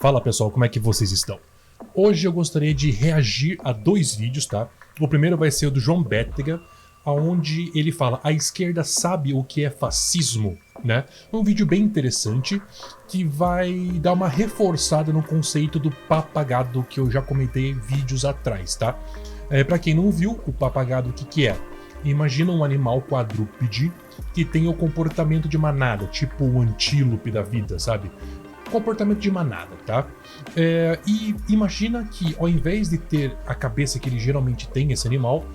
Fala pessoal, como é que vocês estão? Hoje eu gostaria de reagir a 2 vídeos, tá? O primeiro vai ser o do João Bétega, onde ele fala: a esquerda sabe o que é fascismo, né? Um vídeo bem interessante que vai dar uma reforçada no conceito do papagado que eu já comentei vídeos atrás, tá? Pra quem não viu, o papagado o que é? Imagina um animal quadrúpede que tem o comportamento de manada, tipo o antílope da vida, sabe? Comportamento de manada, tá? E imagina que ao invés de ter a cabeça que ele geralmente tem, esse animal,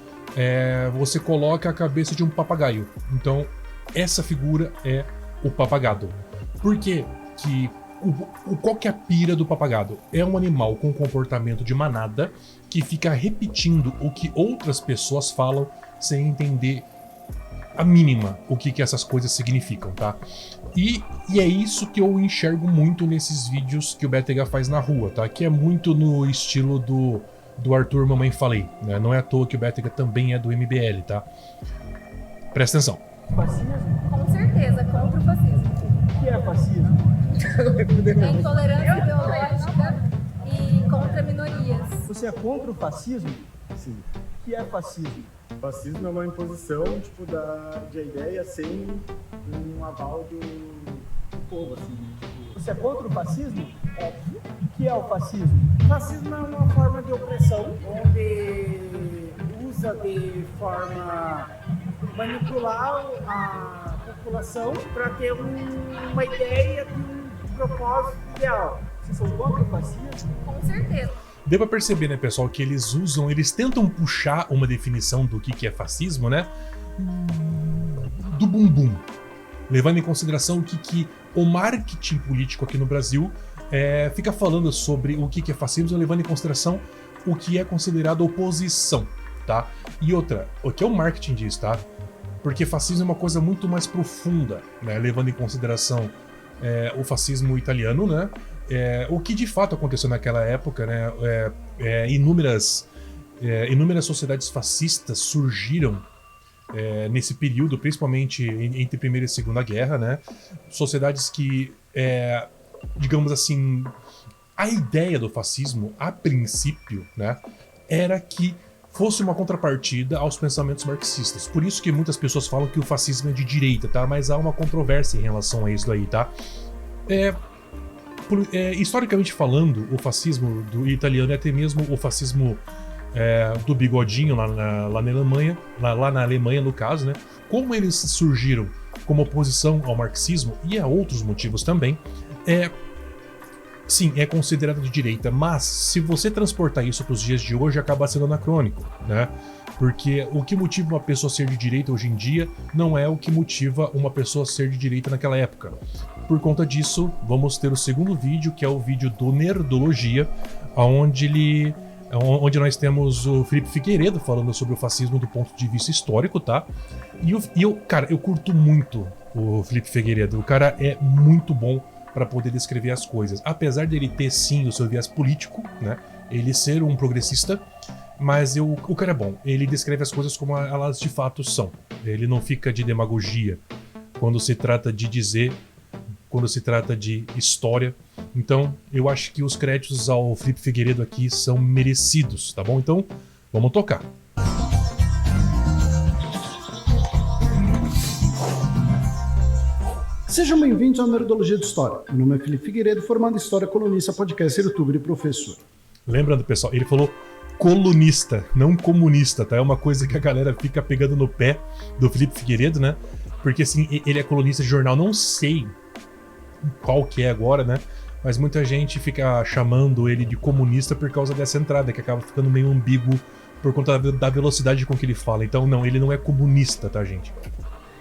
você coloca a cabeça de um papagaio. Então, essa figura é o papagado. Por quê? Qual que é a pira do papagado? É um animal com comportamento de manada que fica repetindo o que outras pessoas falam sem entender a mínima o que essas coisas significam, tá? E é isso que eu enxergo muito nesses vídeos que o Bétega faz na rua, tá? Que é muito no estilo do Arthur Mamãe Falei, né? Não é à toa que o Bétega também é do MBL, tá? Presta atenção. Fascismo? Com certeza, contra o fascismo. O que é fascismo? É intolerância ideológica e contra minorias. Você é contra o fascismo? Sim. O que é fascismo? Fascismo é uma imposição, tipo, de ideia sem um aval do povo, assim. Tipo... Você é contra o fascismo? Óbvio. O que é o fascismo? Fascismo é uma forma de opressão, onde usa de forma manipular a população para ter uma ideia de um propósito ideal. Vocês são contra o fascismo? Com certeza. Deu pra perceber, né, pessoal, que eles tentam puxar uma definição do que é fascismo, né? Do bumbum. Levando em consideração que o marketing político aqui no Brasil fica falando sobre o que é fascismo, levando em consideração o que é considerado oposição, tá? E outra, o que é o marketing diz, tá? Porque fascismo é uma coisa muito mais profunda, né? Levando em consideração o fascismo italiano, né? O que de fato aconteceu naquela época, né? Inúmeras sociedades fascistas surgiram nesse período, principalmente entre Primeira e Segunda Guerra, né? Sociedades que, digamos assim, a ideia do fascismo, a princípio, né, era que fosse uma contrapartida aos pensamentos marxistas. Por isso que muitas pessoas falam que o fascismo é de direita, tá? Mas há uma controvérsia em relação a isso aí, tá? Historicamente falando, o fascismo do italiano é até mesmo o fascismo do bigodinho lá na Alemanha, lá na Alemanha no caso, né? Como eles surgiram como oposição ao marxismo e a outros motivos também, sim, é considerado de direita, mas se você transportar isso para os dias de hoje, acaba sendo anacrônico, né? Porque o que motiva uma pessoa a ser de direita hoje em dia não é o que motiva uma pessoa a ser de direita naquela época. Por conta disso, vamos ter o segundo vídeo, que é o vídeo do Nerdologia, onde nós temos o Felipe Figueiredo falando sobre o fascismo do ponto de vista histórico, tá? Cara, eu curto muito o Felipe Figueiredo. O cara é muito bom para poder descrever as coisas. Apesar dele ter, sim, o seu viés político, né? Ele ser um progressista, mas o cara é bom. Ele descreve as coisas como elas de fato são. Ele não fica de demagogia quando se trata de dizer, quando se trata de história. Então, eu acho que os créditos ao Felipe Figueiredo aqui são merecidos, tá bom? Então, vamos tocar. Sejam bem-vindos ao Nerdologia de História. Meu nome é Felipe Figueiredo, formado em História, colunista, podcaster, youtuber e professor. Lembrando, pessoal, ele falou colunista, não comunista, tá? É uma coisa que a galera fica pegando no pé do Felipe Figueiredo, né? Porque, assim, ele é colunista de jornal, não sei qual que é agora, né? Mas muita gente fica chamando ele de comunista por causa dessa entrada, que acaba ficando meio ambíguo por conta da velocidade com que ele fala. Então, não, ele não é comunista, tá, gente?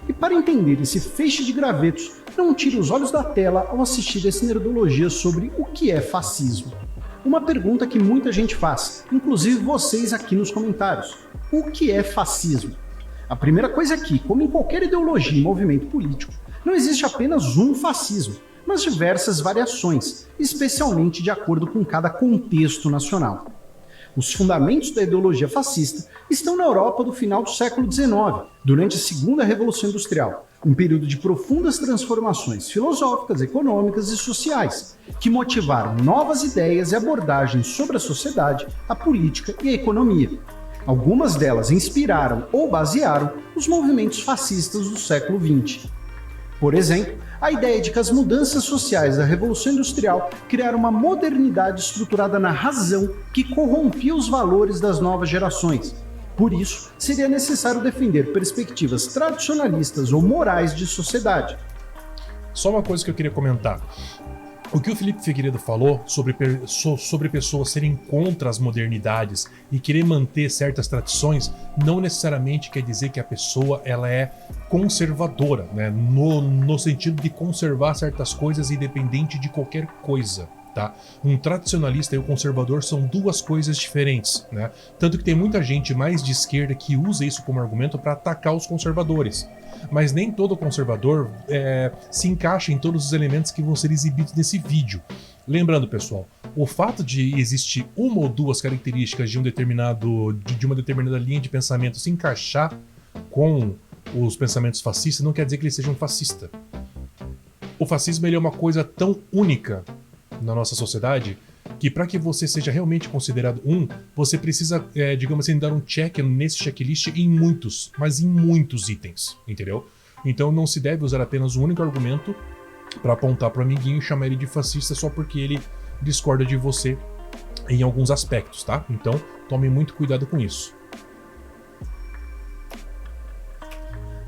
E para entender esse feixe de gravetos, não tire os olhos da tela ao assistir esse Nerdologia sobre o que é fascismo. Uma pergunta que muita gente faz, inclusive vocês aqui nos comentários. O que é fascismo? A primeira coisa é que, como em qualquer ideologia e movimento político, não existe apenas um fascismo, mas diversas variações, especialmente de acordo com cada contexto nacional. Os fundamentos da ideologia fascista estão na Europa do final do século XIX, durante a Segunda Revolução Industrial, um período de profundas transformações filosóficas, econômicas e sociais, que motivaram novas ideias e abordagens sobre a sociedade, a política e a economia. Algumas delas inspiraram ou basearam os movimentos fascistas do século XX. Por exemplo, a ideia de que as mudanças sociais da Revolução Industrial criaram uma modernidade estruturada na razão que corrompia os valores das novas gerações. Por isso, seria necessário defender perspectivas tradicionalistas ou morais de sociedade. Só uma coisa que eu queria comentar. O que o Felipe Figueiredo falou sobre pessoas serem contra as modernidades e querer manter certas tradições não necessariamente quer dizer que a pessoa ela é conservadora, né? No sentido de conservar certas coisas independente de qualquer coisa. Tá? Um tradicionalista e o conservador são duas coisas diferentes, né? Tanto que tem muita gente mais de esquerda que usa isso como argumento para atacar os conservadores. Mas nem todo conservador se encaixa em todos os elementos que vão ser exibidos nesse vídeo. Lembrando, pessoal, o fato de existir uma ou duas características de uma determinada linha de pensamento se encaixar com os pensamentos fascistas não quer dizer que ele seja um fascista. O fascismo ele é uma coisa tão única na nossa sociedade que para que você seja realmente considerado você precisa, digamos assim, dar um check nesse checklist em muitos itens, entendeu? Então não se deve usar apenas um único argumento para apontar para o amiguinho e chamar ele de fascista só porque ele discorda de você em alguns aspectos, tá? Então tome muito cuidado com isso.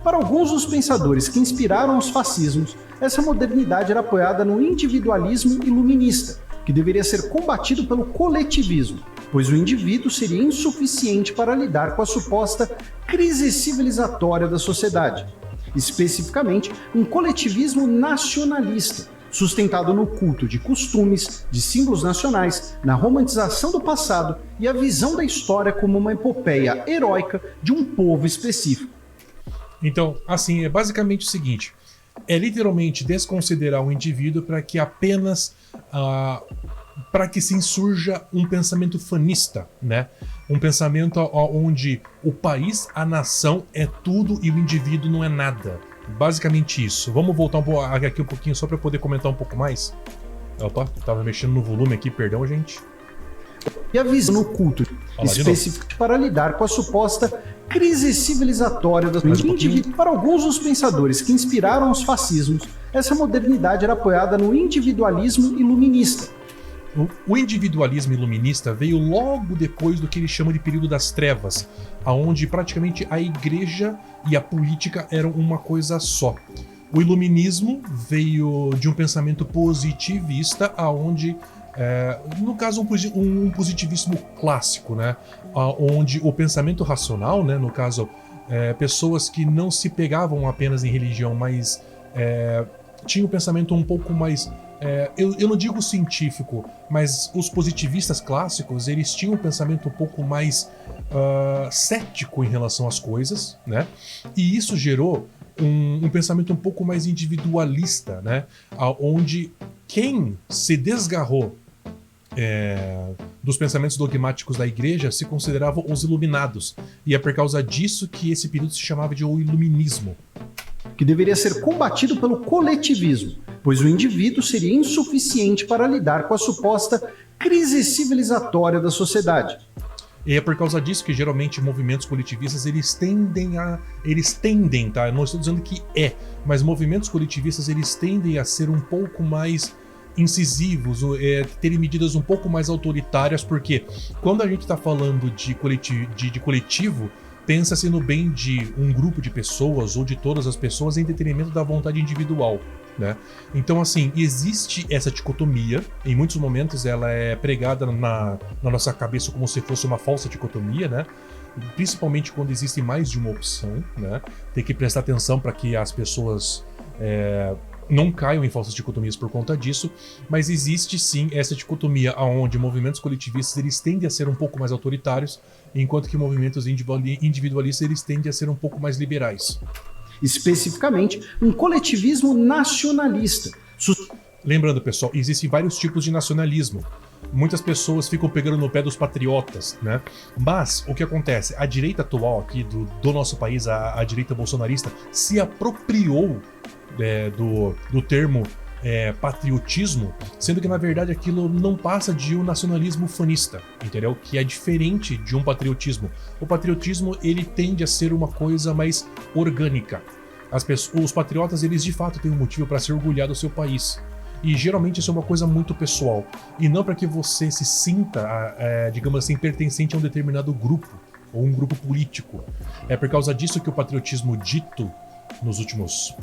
Para alguns dos pensadores que inspiraram os fascismos, essa modernidade era apoiada no individualismo iluminista, que deveria ser combatido pelo coletivismo, pois o indivíduo seria insuficiente para lidar com a suposta crise civilizatória da sociedade. Especificamente, um coletivismo nacionalista, sustentado no culto de costumes, de símbolos nacionais, na romantização do passado e a visão da história como uma epopeia heróica de um povo específico. Então, assim, é basicamente o seguinte: é literalmente desconsiderar o indivíduo para que apenas para que se insurja um pensamento fanista, né? Um pensamento onde o país, a nação é tudo e o indivíduo não é nada. Basicamente isso. Vamos voltar aqui um pouquinho só para poder comentar um pouco mais. Opa, tava mexendo no volume aqui, perdão, gente. E a visão no culto específico para lidar com a suposta crise civilizatória do indivíduo. Para alguns dos pensadores que inspiraram os fascismos, essa modernidade era apoiada no individualismo iluminista. O individualismo iluminista veio logo depois do que ele chama de período das trevas, onde praticamente a igreja e a política eram uma coisa só. O iluminismo veio de um pensamento positivista, onde no caso um positivismo clássico, né? Onde o pensamento racional, né? No caso pessoas que não se pegavam apenas em religião, mas tinham um pensamento um pouco mais eu não digo científico, mas os positivistas clássicos eles tinham um pensamento um pouco mais cético em relação às coisas, né? E isso gerou um pensamento um pouco mais individualista, né? Onde quem se desgarrou dos pensamentos dogmáticos da igreja se consideravam os iluminados, e é por causa disso que esse período se chamava de o iluminismo. Que deveria ser combatido pelo coletivismo, pois o indivíduo seria insuficiente para lidar com a suposta crise civilizatória da sociedade. E é por causa disso que geralmente movimentos coletivistas eles tendem, tá? Eu não estou dizendo que mas movimentos coletivistas eles tendem a ser um pouco mais incisivos, terem medidas um pouco mais autoritárias, porque quando a gente está falando de coletivo, pensa-se no bem de um grupo de pessoas ou de todas as pessoas em detrimento da vontade individual, né? Então, assim, existe essa dicotomia, em muitos momentos ela é pregada na nossa cabeça como se fosse uma falsa dicotomia, né? Principalmente quando existe mais de uma opção, né? Tem que prestar atenção para que as pessoas não caiam em falsas dicotomias por conta disso, mas existe sim essa dicotomia onde movimentos coletivistas eles tendem a ser um pouco mais autoritários, enquanto que movimentos individualistas eles tendem a ser um pouco mais liberais. Especificamente, um coletivismo nacionalista. Lembrando, pessoal, existem vários tipos de nacionalismo. muitas pessoas ficam pegando no pé dos patriotas, né? Mas o que acontece? A direita atual aqui do nosso país, a direita bolsonarista, se apropriou do termo patriotismo, sendo que na verdade aquilo não passa de um nacionalismo fanista, entendeu? Que é diferente de um patriotismo. O patriotismo, ele tende a ser uma coisa mais orgânica. Os patriotas, eles de fato têm um motivo para se orgulhar do seu país. E geralmente isso é uma coisa muito pessoal. E não para que você se sinta, digamos assim, pertencente a um determinado grupo, ou um grupo político. É por causa disso que o patriotismo dito nos últimos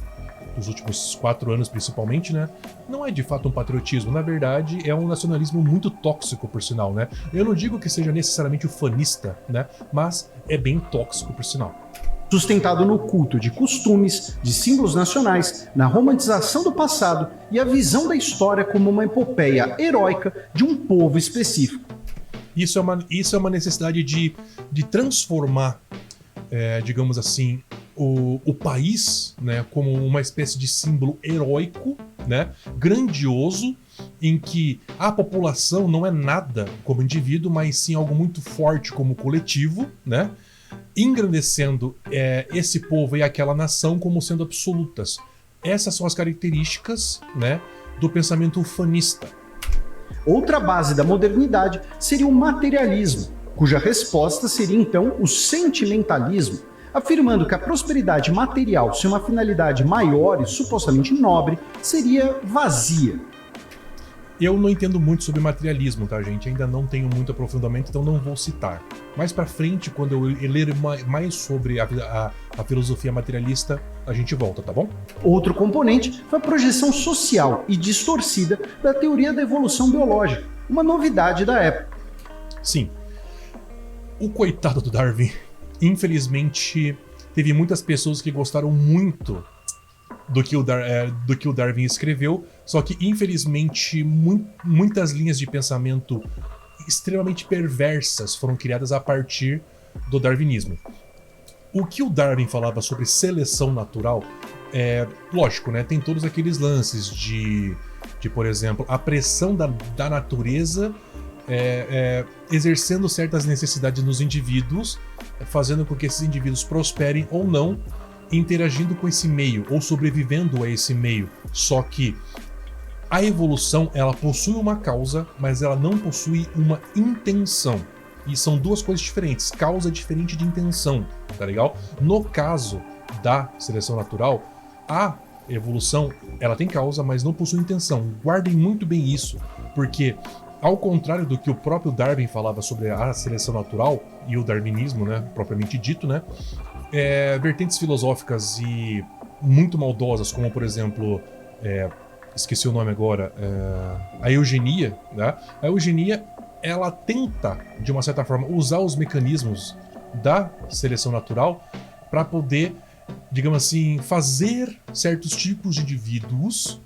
4 anos principalmente, né, não é de fato um patriotismo. Na verdade, é um nacionalismo muito tóxico, por sinal, né? Eu não digo que seja necessariamente o fanista, né, mas é bem tóxico, por sinal. Sustentado no culto de costumes, de símbolos nacionais, na romantização do passado e a visão da história como uma epopeia heróica de um povo específico. Isso é uma necessidade de transformar, digamos assim, o país, né, como uma espécie de símbolo heróico, né, grandioso, em que a população não é nada como indivíduo, mas sim algo muito forte como coletivo, né, engrandecendo esse povo e aquela nação como sendo absolutas. Essas são as características, né, do pensamento ufanista. Outra base da modernidade seria o materialismo, cuja resposta seria então o sentimentalismo, afirmando que a prosperidade material, sem uma finalidade maior e supostamente nobre, seria vazia. Eu não entendo muito sobre materialismo, tá, gente? Ainda não tenho muito aprofundamento, então não vou citar. Mais pra frente, quando eu ler mais sobre a filosofia materialista, a gente volta, tá bom? Outro componente foi a projeção social e distorcida da teoria da evolução biológica, uma novidade da época. Sim. O coitado do Darwin, infelizmente, teve muitas pessoas que gostaram muito do que o Darwin escreveu, só que infelizmente muitas linhas de pensamento extremamente perversas foram criadas a partir do darwinismo. O que o Darwin falava sobre seleção natural lógico, né, tem todos aqueles lances de por exemplo, a pressão da natureza exercendo certas necessidades nos indivíduos, fazendo com que esses indivíduos prosperem ou não, interagindo com esse meio ou sobrevivendo a esse meio. Só que a evolução, ela possui uma causa, mas ela não possui uma intenção. E são duas coisas diferentes. Causa é diferente de intenção, tá legal? No caso da seleção natural, a evolução, ela tem causa, mas não possui intenção. Guardem muito bem isso, porque ao contrário do que o próprio Darwin falava sobre a seleção natural e o darwinismo, né, propriamente dito, né, vertentes filosóficas e muito maldosas, como por exemplo, esqueci o nome agora, a eugenia, né? A eugenia, ela tenta, de uma certa forma, usar os mecanismos da seleção natural para poder, digamos assim, fazer certos tipos de indivíduos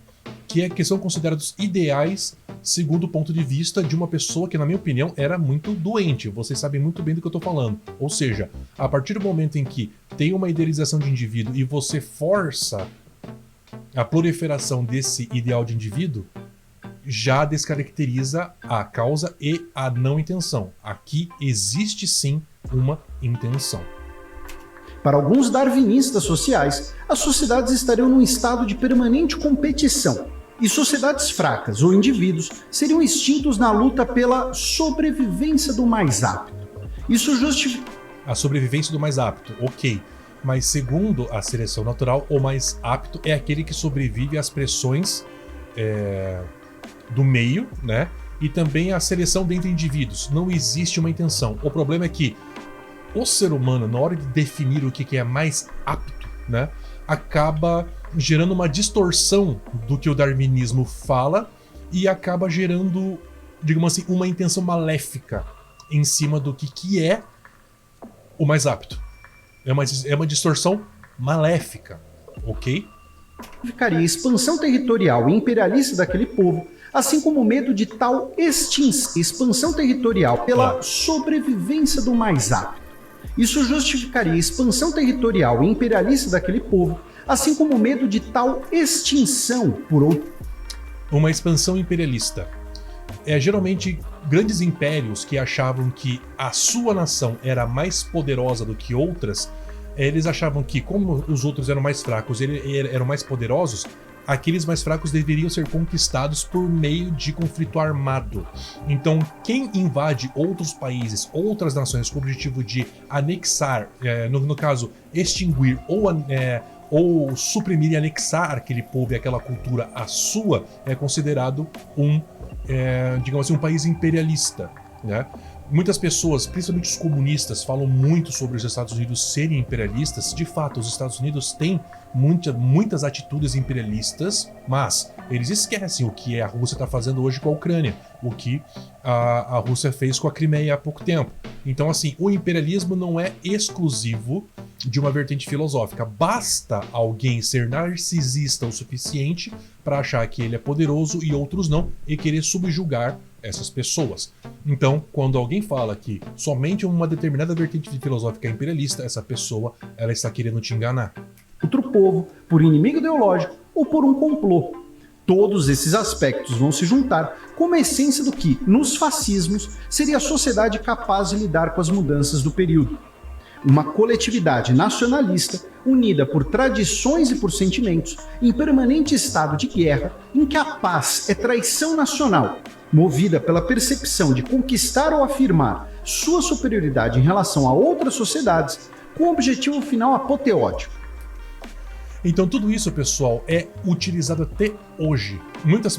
que são considerados ideais segundo o ponto de vista de uma pessoa que, na minha opinião, era muito doente. Vocês sabem muito bem do que eu tô falando. Ou seja, a partir do momento em que tem uma idealização de indivíduo e você força a proliferação desse ideal de indivíduo, já descaracteriza a causa e a não intenção. Aqui existe sim uma intenção. Para alguns darwinistas sociais, as sociedades estariam num estado de permanente competição, e sociedades fracas ou indivíduos seriam extintos na luta pela sobrevivência do mais apto. Isso justifica... A sobrevivência do mais apto, ok. Mas segundo a seleção natural, o mais apto é aquele que sobrevive às pressões do meio, né? E também a seleção dentre indivíduos. Não existe uma intenção. O problema é que o ser humano, na hora de definir o que é mais apto, né, acaba gerando uma distorção do que o darwinismo fala e acaba gerando, digamos assim, uma intenção maléfica em cima do que é o mais apto. É uma distorção maléfica, ok? Ficaria a expansão territorial e imperialista daquele povo, assim como o medo de tal expansão territorial pela sobrevivência do mais apto. Isso justificaria a expansão territorial e imperialista daquele povo, assim como o medo de tal extinção por outro. Uma expansão imperialista. geralmente grandes impérios que achavam que a sua nação era mais poderosa do que outras, eles achavam que, como os outros eram mais fracos, eram mais poderosos, aqueles mais fracos deveriam ser conquistados por meio de conflito armado. Então, quem invade outros países, outras nações, com o objetivo de anexar, no caso, extinguir ou suprimir e anexar aquele povo e aquela cultura à sua, é considerado digamos assim, um país imperialista, né? Muitas pessoas, principalmente os comunistas, falam muito sobre os Estados Unidos serem imperialistas. De fato, os Estados Unidos têm muitas atitudes imperialistas, mas eles esquecem o que a Rússia está fazendo hoje com a Ucrânia, o que a Rússia fez com a Crimeia há pouco tempo. Então, assim, o imperialismo não é exclusivo de uma vertente filosófica. Basta alguém ser narcisista o suficiente para achar que ele é poderoso e outros não, e querer subjugar essas pessoas. Então, quando alguém fala que somente uma determinada vertente filosófica é imperialista, essa pessoa, ela está querendo te enganar. Outro povo, por inimigo ideológico ou por um complô. Todos esses aspectos vão se juntar como a essência do que, nos fascismos, seria a sociedade capaz de lidar com as mudanças do período. Uma coletividade nacionalista unida por tradições e por sentimentos, em permanente estado de guerra, em que a paz é traição nacional, movida pela percepção de conquistar ou afirmar sua superioridade em relação a outras sociedades, com o objetivo final apoteótico. Então tudo isso, pessoal, é utilizado até hoje.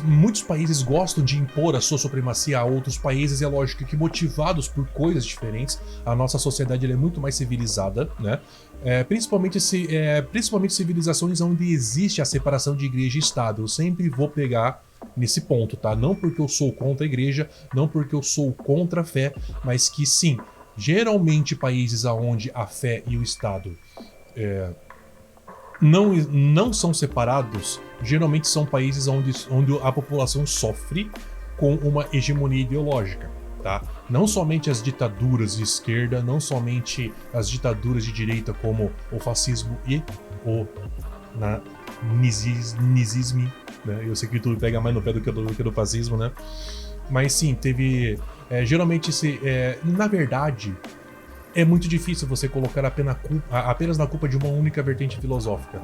Muitos países gostam de impor a sua supremacia a outros países, e é lógico que motivados por coisas diferentes. A nossa sociedade ela é muito mais civilizada, né? Principalmente civilizações onde existe a separação de igreja e Estado. Eu sempre vou pegar nesse ponto, tá? Não porque eu sou contra a igreja, não porque eu sou contra a fé, mas que sim, geralmente países onde a fé e o Estado não são separados, geralmente são países onde a população sofre com uma hegemonia ideológica, tá? Não somente as ditaduras de esquerda, não somente as ditaduras de direita como o fascismo e o nazismo, né? Eu sei que tu pega mais no pé do que do fascismo, né? Mas sim, teve... geralmente, na verdade... É muito difícil você colocar apenas na culpa de uma única vertente filosófica.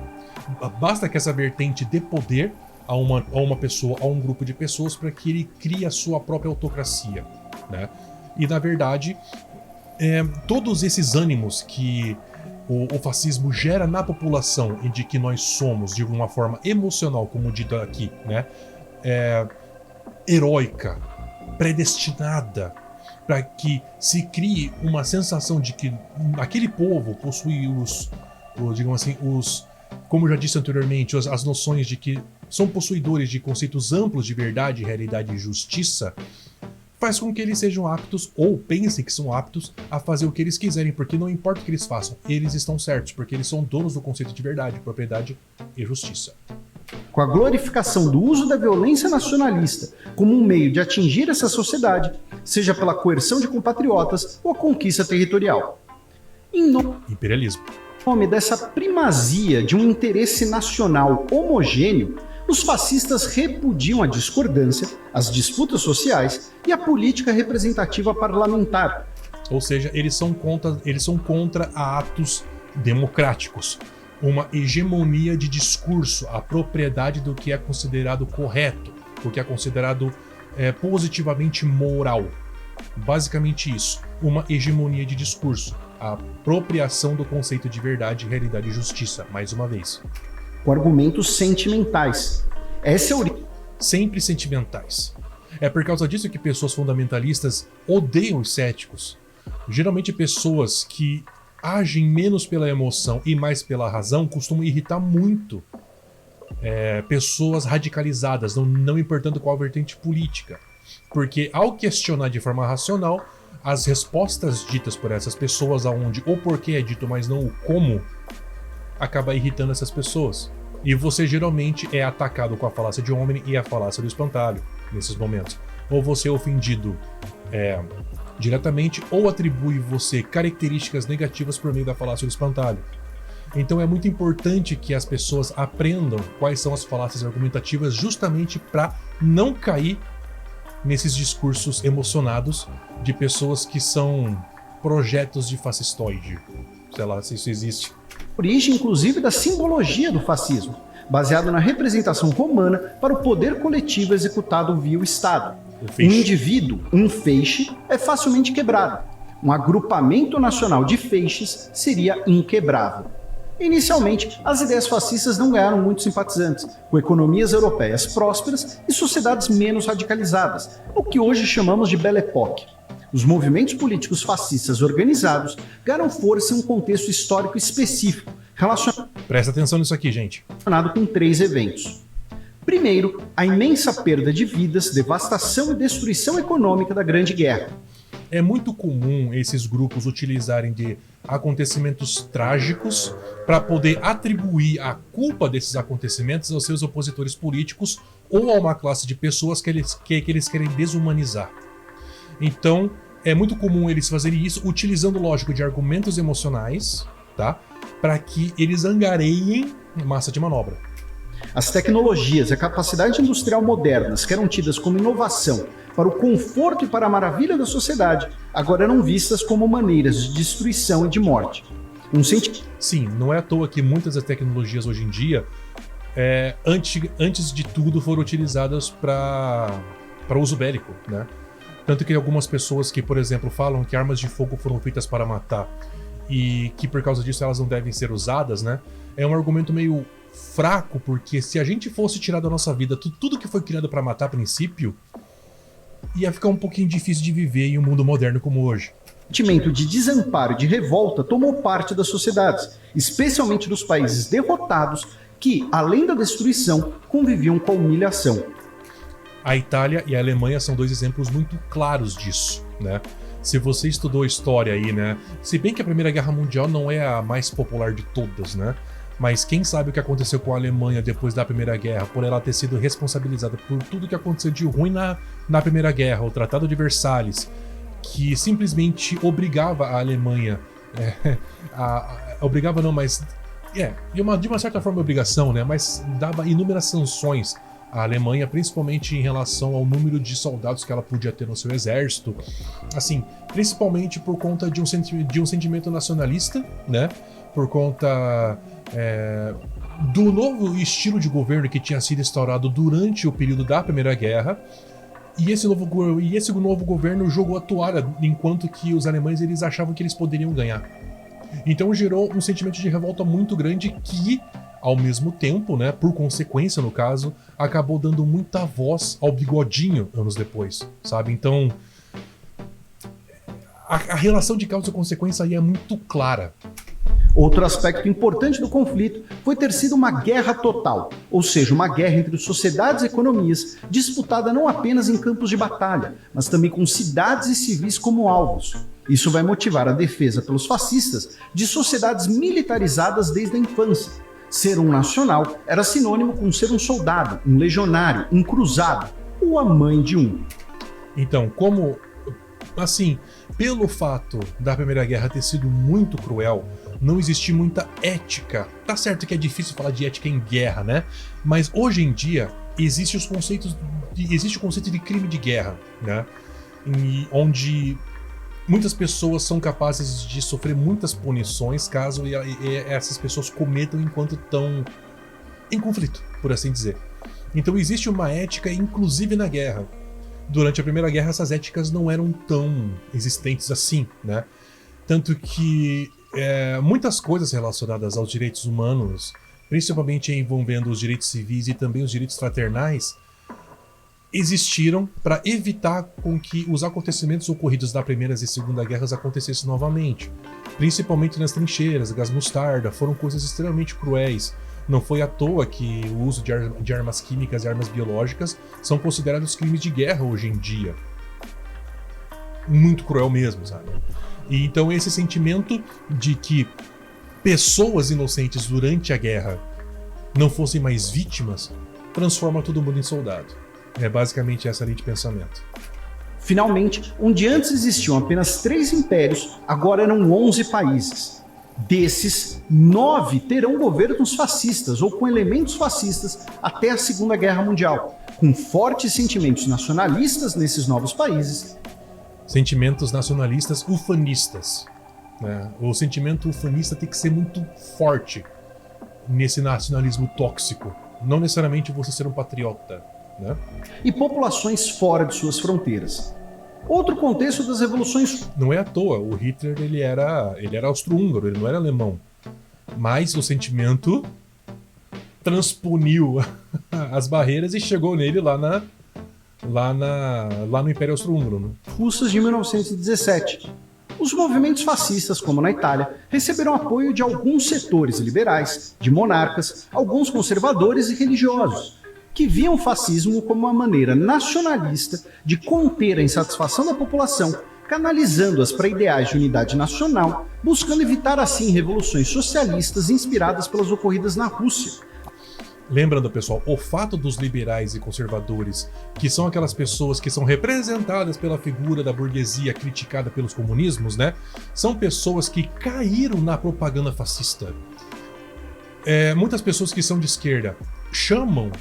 Basta que essa vertente dê poder a uma pessoa, a um grupo de pessoas, para que ele crie a sua própria autocracia, né? E, na verdade, todos esses ânimos que o fascismo gera na população e de que nós somos, de uma forma emocional, como dito aqui, né? Heróica, predestinada, para que se crie uma sensação de que aquele povo possui digamos assim, como já disse anteriormente, as noções de que são possuidores de conceitos amplos de verdade, realidade e justiça, faz com que eles sejam aptos, ou pensem que são aptos, a fazer o que eles quiserem, porque não importa o que eles façam, eles estão certos, porque eles são donos do conceito de verdade, propriedade e justiça. Com a glorificação do uso da violência nacionalista como um meio de atingir essa sociedade, seja pela coerção de compatriotas ou a conquista territorial. Em Imperialismo. nome dessa primazia de um interesse nacional homogêneo, os fascistas repudiam a discordância, as disputas sociais e a política representativa parlamentar. Ou seja, eles são contra atos democráticos. Uma hegemonia de discurso, a propriedade do que é considerado correto, do que é considerado positivamente moral. Basicamente isso, uma hegemonia de discurso, a apropriação do conceito de verdade, realidade e justiça, mais uma vez. Com argumentos sentimentais. Essa é a origem. Sempre sentimentais. É por causa disso que pessoas fundamentalistas odeiam os céticos. Geralmente pessoas que agem menos pela emoção e mais pela razão costumam irritar muito pessoas radicalizadas, não importando qual vertente política. Porque ao questionar de forma racional, as respostas ditas por essas pessoas, aonde o porquê é dito, mas não o como, acaba irritando essas pessoas. E você geralmente é atacado com a falácia de homem e a falácia do espantalho nesses momentos. Ou você é ofendido diretamente, ou atribui você características negativas por meio da falácia do espantalho. Então é muito importante que as pessoas aprendam quais são as falácias argumentativas, justamente para não cair nesses discursos emocionados de pessoas que são projetos de fascistoide. Sei lá se isso existe. Origem, inclusive, da simbologia do fascismo, baseado na representação romana para o poder coletivo executado via o Estado. Um indivíduo, um feixe, é facilmente quebrado. Um agrupamento nacional de feixes seria inquebrável. Inicialmente, as ideias fascistas não ganharam muitos simpatizantes, com economias europeias prósperas e sociedades menos radicalizadas, o que hoje chamamos de Belle Époque. Os movimentos políticos fascistas organizados ganharam força em um contexto histórico específico, Presta atenção nisso aqui, gente. relacionado com 3 eventos. Primeiro, a imensa perda de vidas, devastação e destruição econômica da Grande Guerra. É muito comum esses grupos utilizarem de acontecimentos trágicos para poder atribuir a culpa desses acontecimentos aos seus opositores políticos ou a uma classe de pessoas que eles querem desumanizar. Então, é muito comum eles fazerem isso utilizando, lógico, de argumentos emocionais, tá? Para que eles angareiem massa de manobra. As tecnologias e a capacidade industrial modernas, que eram tidas como inovação para o conforto e para a maravilha da sociedade, agora eram vistas como maneiras de destruição e de morte. Sim, não é à toa que muitas das tecnologias hoje em dia, antes de tudo, foram utilizadas para uso bélico, né? Tanto que algumas pessoas que, por exemplo, falam que armas de fogo foram feitas para matar e que por causa disso elas não devem ser usadas, né? É um argumento meio fraco, porque se a gente fosse tirar da nossa vida tudo que foi criado para matar a princípio, ia ficar um pouquinho difícil de viver em um mundo moderno como hoje. O sentimento de desamparo e de revolta tomou parte das sociedades, especialmente dos países derrotados que, além da destruição, conviviam com a humilhação. A Itália e a Alemanha são 2 exemplos muito claros disso, né? Se você estudou história aí, né? Se bem que a Primeira Guerra Mundial não é a mais popular de todas, né? Mas quem sabe o que aconteceu com a Alemanha depois da Primeira Guerra, por ela ter sido responsabilizada por tudo que aconteceu de ruim na Primeira Guerra, o Tratado de Versalhes, que simplesmente obrigava a Alemanha, obrigava não, mas de uma certa forma obrigação, né? Mas dava inúmeras sanções à Alemanha, principalmente em relação ao número de soldados que ela podia ter no seu exército, assim, principalmente por conta de um sentimento nacionalista, né? Por conta do novo estilo de governo que tinha sido instaurado durante o período da Primeira Guerra, e esse novo governo jogou a toalha, enquanto que os alemães eles achavam que eles poderiam ganhar. Então gerou um sentimento de revolta muito grande que, ao mesmo tempo, né, por consequência no caso, acabou dando muita voz ao bigodinho anos depois, sabe? Então, a relação de causa e consequência aí é muito clara. Outro aspecto importante do conflito foi ter sido uma guerra total, ou seja, uma guerra entre sociedades e economias, disputada não apenas em campos de batalha, mas também com cidades e civis como alvos. Isso vai motivar a defesa pelos fascistas de sociedades militarizadas desde a infância. Ser um nacional era sinônimo com ser um soldado, um legionário, um cruzado, ou a mãe de um. Então, pelo fato da Primeira Guerra ter sido muito cruel, não existia muita ética. Tá certo que é difícil falar de ética em guerra, né? Mas hoje em dia existe o conceito de crime de guerra, né? Onde muitas pessoas são capazes de sofrer muitas punições caso essas pessoas cometam enquanto estão em conflito, por assim dizer. Então existe uma ética inclusive na guerra. Durante a Primeira Guerra essas éticas não eram tão existentes assim, né? Tanto que muitas coisas relacionadas aos direitos humanos, principalmente envolvendo os direitos civis e também os direitos fraternais, existiram para evitar com que os acontecimentos ocorridos da Primeira e Segunda Guerras acontecessem novamente. Principalmente nas trincheiras, gás mostarda, foram coisas extremamente cruéis. Não foi à toa que o uso de armas químicas e armas biológicas são considerados crimes de guerra hoje em dia. Muito cruel mesmo, sabe? E então esse sentimento de que pessoas inocentes durante a guerra não fossem mais vítimas transforma todo mundo em soldado. É basicamente essa linha de pensamento. Finalmente, onde antes existiam apenas 3 impérios, agora eram 11 países. Desses, 9 terão governos fascistas ou com elementos fascistas até a Segunda Guerra Mundial, com fortes sentimentos nacionalistas nesses novos países. Sentimentos nacionalistas ufanistas, né? O sentimento ufanista tem que ser muito forte nesse nacionalismo tóxico. Não necessariamente você ser um patriota, né? E populações fora de suas fronteiras. Outro contexto das revoluções. Não é à toa, o Hitler ele era austro-húngaro, ele não era alemão. Mas o sentimento transponiu as barreiras e chegou nele lá no Império Austro-Húngaro, né? Russas de 1917. Os movimentos fascistas, como na Itália, receberam apoio de alguns setores liberais, de monarcas, alguns conservadores e religiosos, que viam o fascismo como uma maneira nacionalista de conter a insatisfação da população, canalizando-as para ideais de unidade nacional, buscando evitar assim revoluções socialistas inspiradas pelas ocorridas na Rússia. Lembrando, pessoal, o fato dos liberais e conservadores, que são aquelas pessoas que são representadas pela figura da burguesia criticada pelos comunismos, né? São pessoas que caíram na propaganda fascista. Muitas pessoas que são de esquerda chamam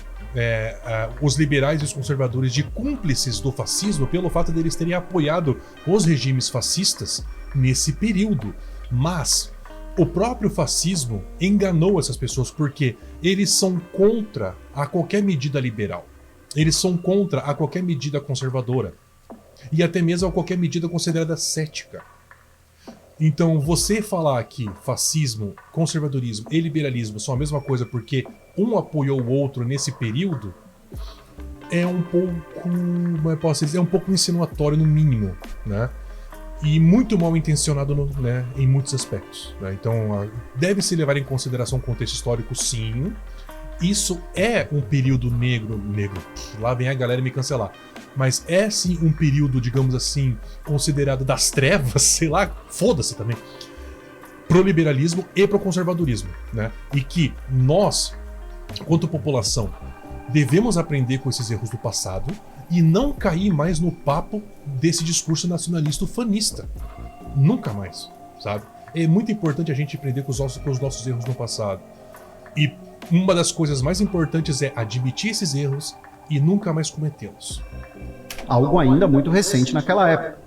os liberais e os conservadores de cúmplices do fascismo pelo fato deles terem apoiado os regimes fascistas nesse período. Mas o próprio fascismo enganou essas pessoas porque eles são contra a qualquer medida liberal. Eles são contra a qualquer medida conservadora. E até mesmo a qualquer medida considerada cética. Então, você falar que fascismo, conservadorismo e liberalismo são a mesma coisa porque um apoiou o outro nesse período é um pouco, como eu posso dizer, é um pouco insinuatório no mínimo, né? E muito mal intencionado em muitos aspectos, né? Então, deve-se levar em consideração o contexto histórico, sim. Isso é um período negro. Lá vem a galera me cancelar. Mas é sim um período, digamos assim, considerado das trevas, sei lá, foda-se também, pro liberalismo e pro conservadorismo, né? E que nós, quanto população, devemos aprender com esses erros do passado e não cair mais no papo desse discurso nacionalista ufanista. Nunca mais, sabe? É muito importante a gente aprender com os nossos erros no passado. E uma das coisas mais importantes é admitir esses erros e nunca mais cometê-los. Algo ainda muito recente naquela época.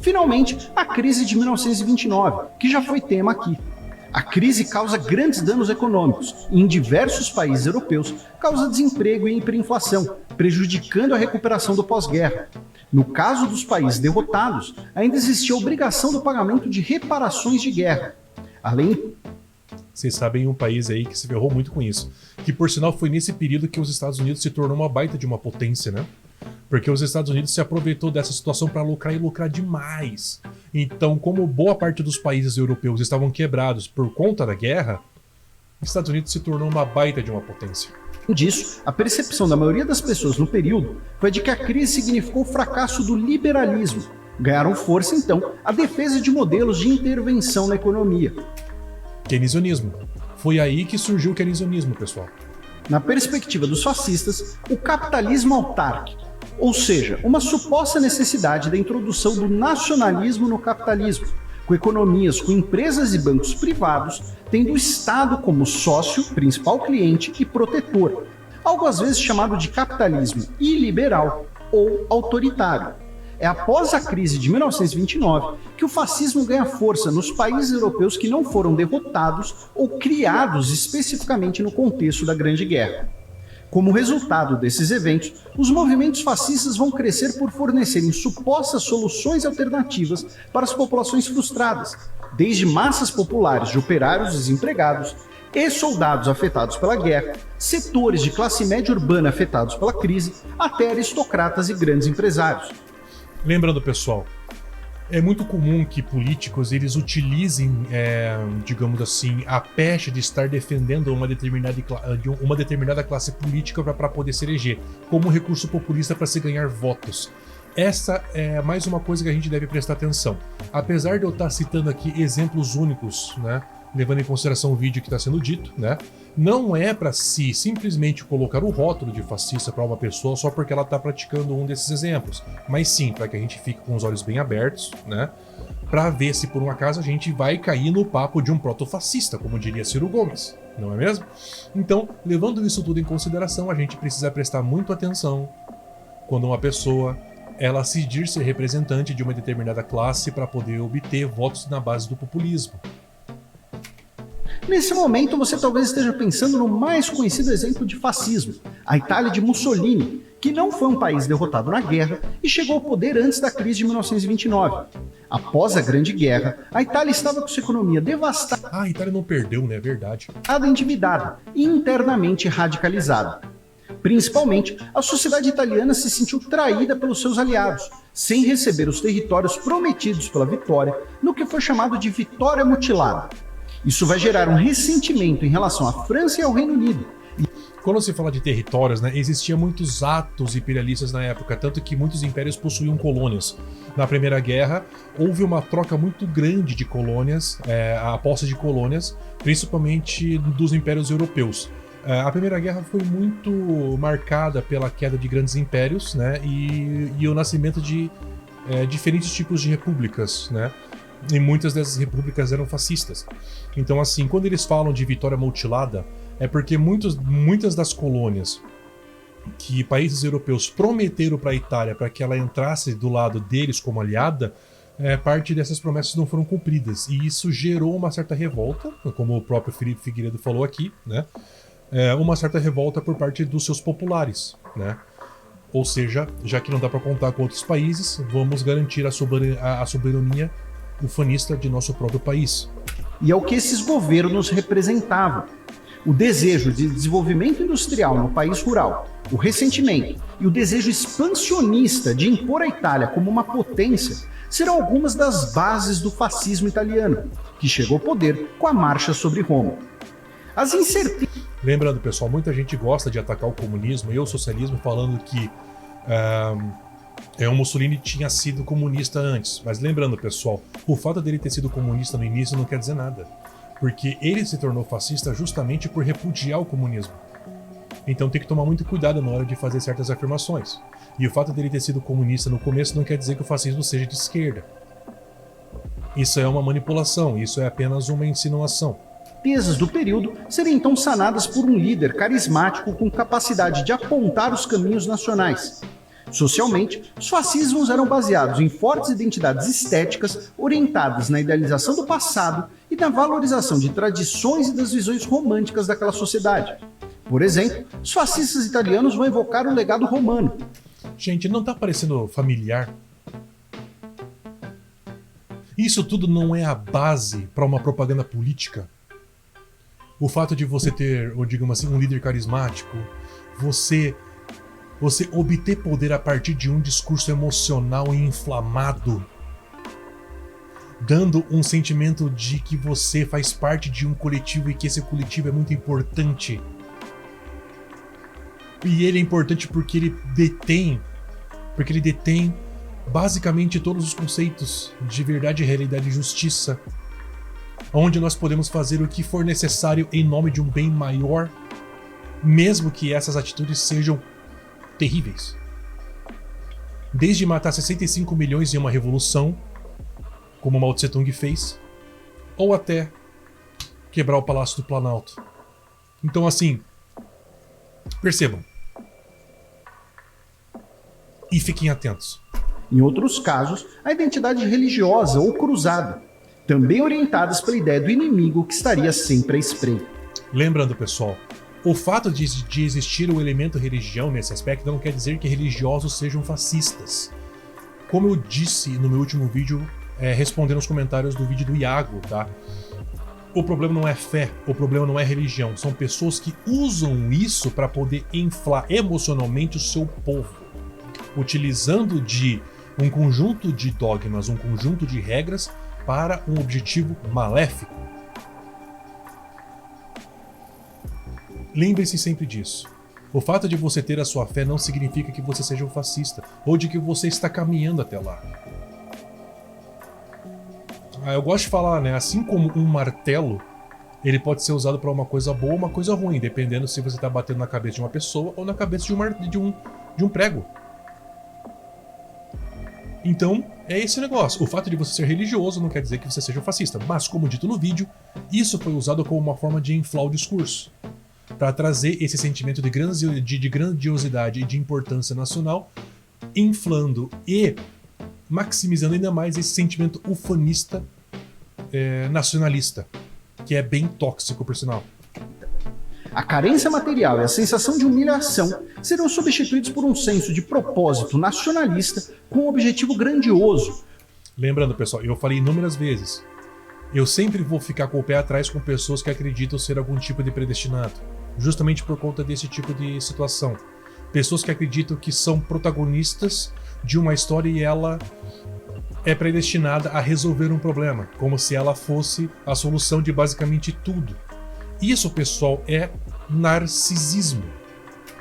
Finalmente, a crise de 1929, que já foi tema aqui. A crise causa grandes danos econômicos e, em diversos países europeus, causa desemprego e hiperinflação, prejudicando a recuperação do pós-guerra. No caso dos países derrotados, ainda existia a obrigação do pagamento de reparações de guerra. Além... Vocês sabem um país aí que se ferrou muito com isso. Que, por sinal, foi nesse período que os Estados Unidos se tornou uma baita de uma potência, né? Porque os Estados Unidos se aproveitou dessa situação para lucrar e lucrar demais. Então, como boa parte dos países europeus estavam quebrados por conta da guerra, os Estados Unidos se tornou uma baita de uma potência. Disso, a percepção da maioria das pessoas no período foi de que a crise significou o fracasso do liberalismo. Ganharam força, então, a defesa de modelos de intervenção na economia. Keynesianismo. Foi aí que surgiu o keynesianismo, pessoal. Na perspectiva dos fascistas, o capitalismo autárquico, ou seja, uma suposta necessidade da introdução do nacionalismo no capitalismo, com economias com empresas e bancos privados, tendo o Estado como sócio, principal cliente e protetor, algo às vezes chamado de capitalismo iliberal ou autoritário. É após a crise de 1929 que o fascismo ganha força nos países europeus que não foram derrotados ou criados especificamente no contexto da Grande Guerra. Como resultado desses eventos, os movimentos fascistas vão crescer por fornecerem supostas soluções alternativas para as populações frustradas, desde massas populares de operários desempregados e soldados afetados pela guerra, setores de classe média urbana afetados pela crise, até aristocratas e grandes empresários. Lembrando, pessoal, é muito comum que políticos eles utilizem, digamos assim, a pecha de estar defendendo uma determinada classe política para poder se eleger, como um recurso populista para se ganhar votos. Essa é mais uma coisa que a gente deve prestar atenção. Apesar de eu estar citando aqui exemplos únicos, né, levando em consideração o vídeo que está sendo dito, né, não é para se simplesmente colocar o rótulo de fascista para uma pessoa só porque ela está praticando um desses exemplos, mas sim para que a gente fique com os olhos bem abertos, né, para ver se por um acaso a gente vai cair no papo de um protofascista, como diria Ciro Gomes. não é mesmo? Então, levando isso tudo em consideração, a gente precisa prestar muito atenção quando uma pessoa ela decidir ser representante de uma determinada classe para poder obter votos na base do populismo. Nesse momento, você talvez esteja pensando no mais conhecido exemplo de fascismo, a Itália de Mussolini, que não foi um país derrotado na guerra e chegou ao poder antes da crise de 1929. Após a Grande Guerra, a Itália estava com sua economia devastada, Ah, a Itália não perdeu, né? É verdade. endividada e internamente radicalizada. Principalmente, a sociedade italiana se sentiu traída pelos seus aliados, sem receber os territórios prometidos pela vitória no que foi chamado de vitória mutilada. Isso vai gerar um ressentimento em relação à França e ao Reino Unido. Quando se fala de territórios, né, existiam muitos atos imperialistas na época, tanto que muitos impérios possuíam colônias. Na Primeira Guerra, houve uma troca muito grande de colônias, a posse de colônias, principalmente dos impérios europeus. A Primeira Guerra foi muito marcada pela queda de grandes impérios, né, e o nascimento de diferentes tipos de repúblicas, né? E muitas dessas repúblicas eram fascistas. Então, assim, quando eles falam de vitória mutilada, é porque muitas das colônias que países europeus prometeram para a Itália para que ela entrasse do lado deles como aliada, parte dessas promessas não foram cumpridas. E isso gerou uma certa revolta, como o próprio Felipe Figueiredo falou aqui, né? Uma certa revolta por parte dos seus populares, né? Ou seja, já que não dá para contar com outros países, vamos garantir a soberania ufanista de nosso próprio país. E é o que esses governos representavam. O desejo de desenvolvimento industrial no país rural, o ressentimento e o desejo expansionista de impor a Itália como uma potência serão algumas das bases do fascismo italiano, que chegou ao poder com a marcha sobre Roma. As incertezas... Lembrando, pessoal, muita gente gosta de atacar o comunismo e o socialismo falando que o Mussolini tinha sido comunista antes. Mas lembrando, pessoal, o fato dele ter sido comunista no início não quer dizer nada. Porque ele se tornou fascista justamente por repudiar o comunismo. Então tem que tomar muito cuidado na hora de fazer certas afirmações. E o fato dele ter sido comunista no começo não quer dizer que o fascismo seja de esquerda. Isso é uma manipulação, isso é apenas uma insinuação. do período seriam então sanadas por um líder carismático com capacidade de apontar os caminhos nacionais. Socialmente, os fascismos eram baseados em fortes identidades estéticas orientadas na idealização do passado e na valorização de tradições e das visões românticas daquela sociedade. Por exemplo, os fascistas italianos vão evocar o legado romano. Gente, não tá parecendo familiar? Isso tudo não é a base para uma propaganda política? O fato de você ter, ou digamos assim, um líder carismático, você obter poder a partir de um discurso emocional e inflamado, dando um sentimento de que você faz parte de um coletivo e que esse coletivo é muito importante. E ele é importante porque ele detém basicamente todos os conceitos de verdade, realidade e justiça, onde nós podemos fazer o que for necessário em nome de um bem maior, mesmo que essas atitudes sejam terríveis. Desde matar 65 milhões em uma revolução, como Mao Tse Tung fez, ou até quebrar o Palácio do Planalto. Então, assim, percebam. E fiquem atentos. Em outros casos, a identidade religiosa ou cruzada, também orientadas pela ideia do inimigo que estaria sempre à espreita. Lembrando, pessoal, o fato de existir o elemento religião nesse aspecto não quer dizer que religiosos sejam fascistas. Como eu disse no meu último vídeo, respondendo os comentários do vídeo do Iago, tá? O problema não é fé, o problema não é religião. São pessoas que usam isso para poder inflar emocionalmente o seu povo, utilizando de um conjunto de dogmas, um conjunto de regras para um objetivo maléfico. Lembre-se sempre disso. O fato de você ter a sua fé não significa que você seja um fascista, ou de que você está caminhando até lá. Eu gosto de falar, né? Assim como um martelo, ele pode ser usado para uma coisa boa ou uma coisa ruim, dependendo se você está batendo na cabeça de uma pessoa ou na cabeça de um prego. Então, é esse negócio. O fato de você ser religioso não quer dizer que você seja um fascista. Mas, como dito no vídeo, isso foi usado como uma forma de inflar o discurso. Para trazer esse sentimento de grandiosidade e de importância nacional, inflando e maximizando ainda mais esse sentimento ufanista nacionalista, que é bem tóxico, por sinal. A carência material e a sensação de humilhação serão substituídos por um senso de propósito nacionalista com um objetivo grandioso. Lembrando, pessoal, eu falei inúmeras vezes, eu sempre vou ficar com o pé atrás com pessoas que acreditam ser algum tipo de predestinado, justamente por conta desse tipo de situação. Pessoas que acreditam que são protagonistas de uma história e ela é predestinada a resolver um problema, como se ela fosse a solução de basicamente tudo. Isso, pessoal, é narcisismo.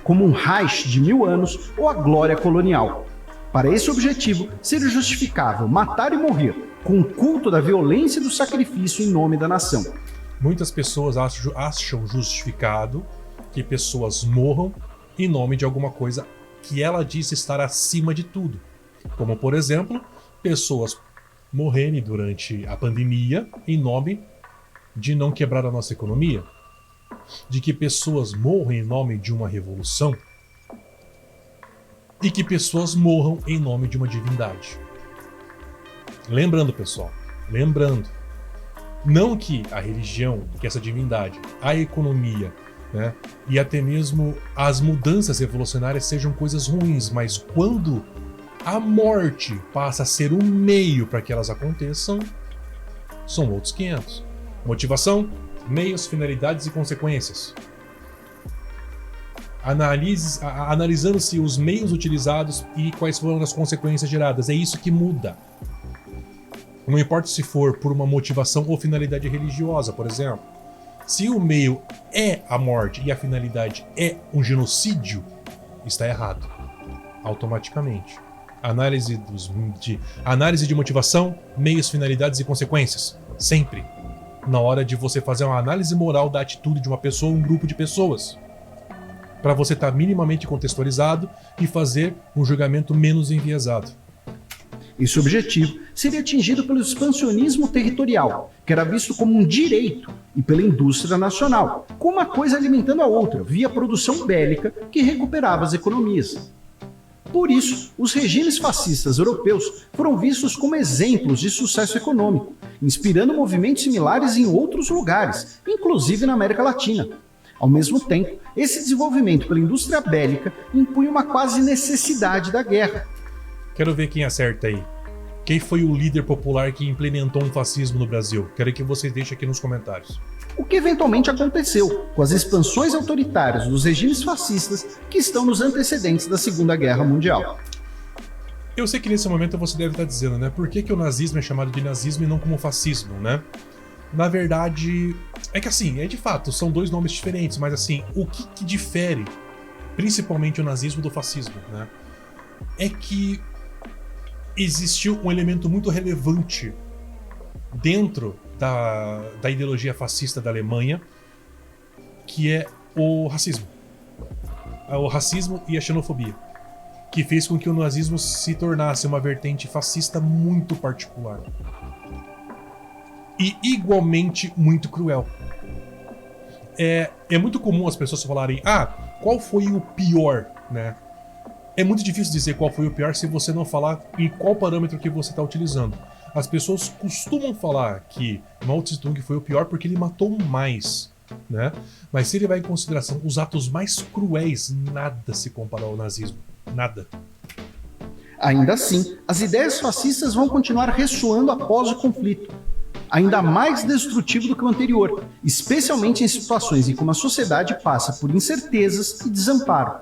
Como um Reich de 1000 anos ou a glória colonial. Para esse objetivo, seria justificável matar e morrer, com o culto da violência e do sacrifício em nome da nação. Muitas pessoas acham justificado que pessoas morram em nome de alguma coisa que ela diz estar acima de tudo. Como, por exemplo, pessoas morrerem durante a pandemia em nome de não quebrar a nossa economia, de que pessoas morram em nome de uma revolução e que pessoas morram em nome de uma divindade. Lembrando, pessoal, não que a religião, que essa divindade, a economia, né, e até mesmo as mudanças revolucionárias sejam coisas ruins, mas quando a morte passa a ser um meio para que elas aconteçam, são outros 500. Motivação, meios, finalidades e consequências. Analisando-se os meios utilizados e quais foram as consequências geradas. É isso que muda. Não importa se for por uma motivação ou finalidade religiosa, por exemplo. Se o meio é a morte e a finalidade é um genocídio, está errado. Automaticamente. Análise de motivação, meios, finalidades e consequências. Sempre. Na hora de você fazer uma análise moral da atitude de uma pessoa ou um grupo de pessoas. Para você estar minimamente contextualizado e fazer um julgamento menos enviesado. Esse objetivo seria atingido pelo expansionismo territorial, que era visto como um direito, e pela indústria nacional, com uma coisa alimentando a outra, via produção bélica que recuperava as economias. Por isso, os regimes fascistas europeus foram vistos como exemplos de sucesso econômico, inspirando movimentos similares em outros lugares, inclusive na América Latina. Ao mesmo tempo, esse desenvolvimento pela indústria bélica impunha uma quase necessidade da guerra. Quero ver quem acerta aí. Quem foi o líder popular que implementou um fascismo no Brasil? Quero que vocês deixem aqui nos comentários. O que eventualmente aconteceu com as expansões autoritárias dos regimes fascistas que estão nos antecedentes da Segunda Guerra Mundial. Eu sei que nesse momento você deve estar dizendo, né? Por que o nazismo é chamado de nazismo e não como fascismo, né? Na verdade, é que assim, de fato, são dois nomes diferentes, mas assim, o que difere principalmente o nazismo do fascismo, né? É que existiu um elemento muito relevante dentro da ideologia fascista da Alemanha, que é o racismo. O racismo e a xenofobia, que fez com que o nazismo se tornasse uma vertente fascista muito particular. E igualmente muito cruel. É muito comum as pessoas falarem, qual foi o pior, né? É muito difícil dizer qual foi o pior se você não falar em qual parâmetro que você está utilizando. As pessoas costumam falar que Mao Tse-tung foi o pior porque ele matou mais, né? Mas se ele vai em consideração os atos mais cruéis, nada se compara ao nazismo. Nada. Ainda assim, as ideias fascistas vão continuar ressoando após o conflito, ainda mais destrutivo do que o anterior, especialmente em situações em que uma sociedade passa por incertezas e desamparo.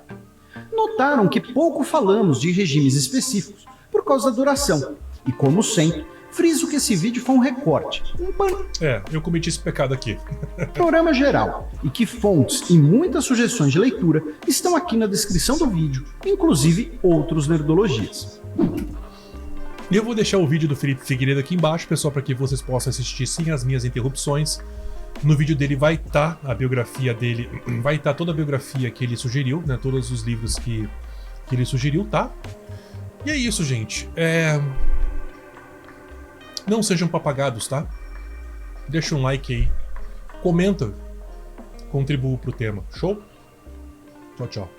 Notaram que pouco falamos de regimes específicos por causa da duração, e como sempre, friso que esse vídeo foi um recorte, eu cometi esse pecado aqui. Panorama geral, e que fontes e muitas sugestões de leitura estão aqui na descrição do vídeo, inclusive outros nerdologias. E eu vou deixar o vídeo do Felipe Figueiredo aqui embaixo, pessoal, para que vocês possam assistir sem as minhas interrupções. No vídeo dele vai estar a biografia dele, vai estar toda a biografia que ele sugeriu, né? Todos os livros que ele sugeriu, tá? E é isso, gente. Não sejam papagados, tá? Deixa um like aí. Comenta. Contribua pro tema. Show? Tchau, tchau.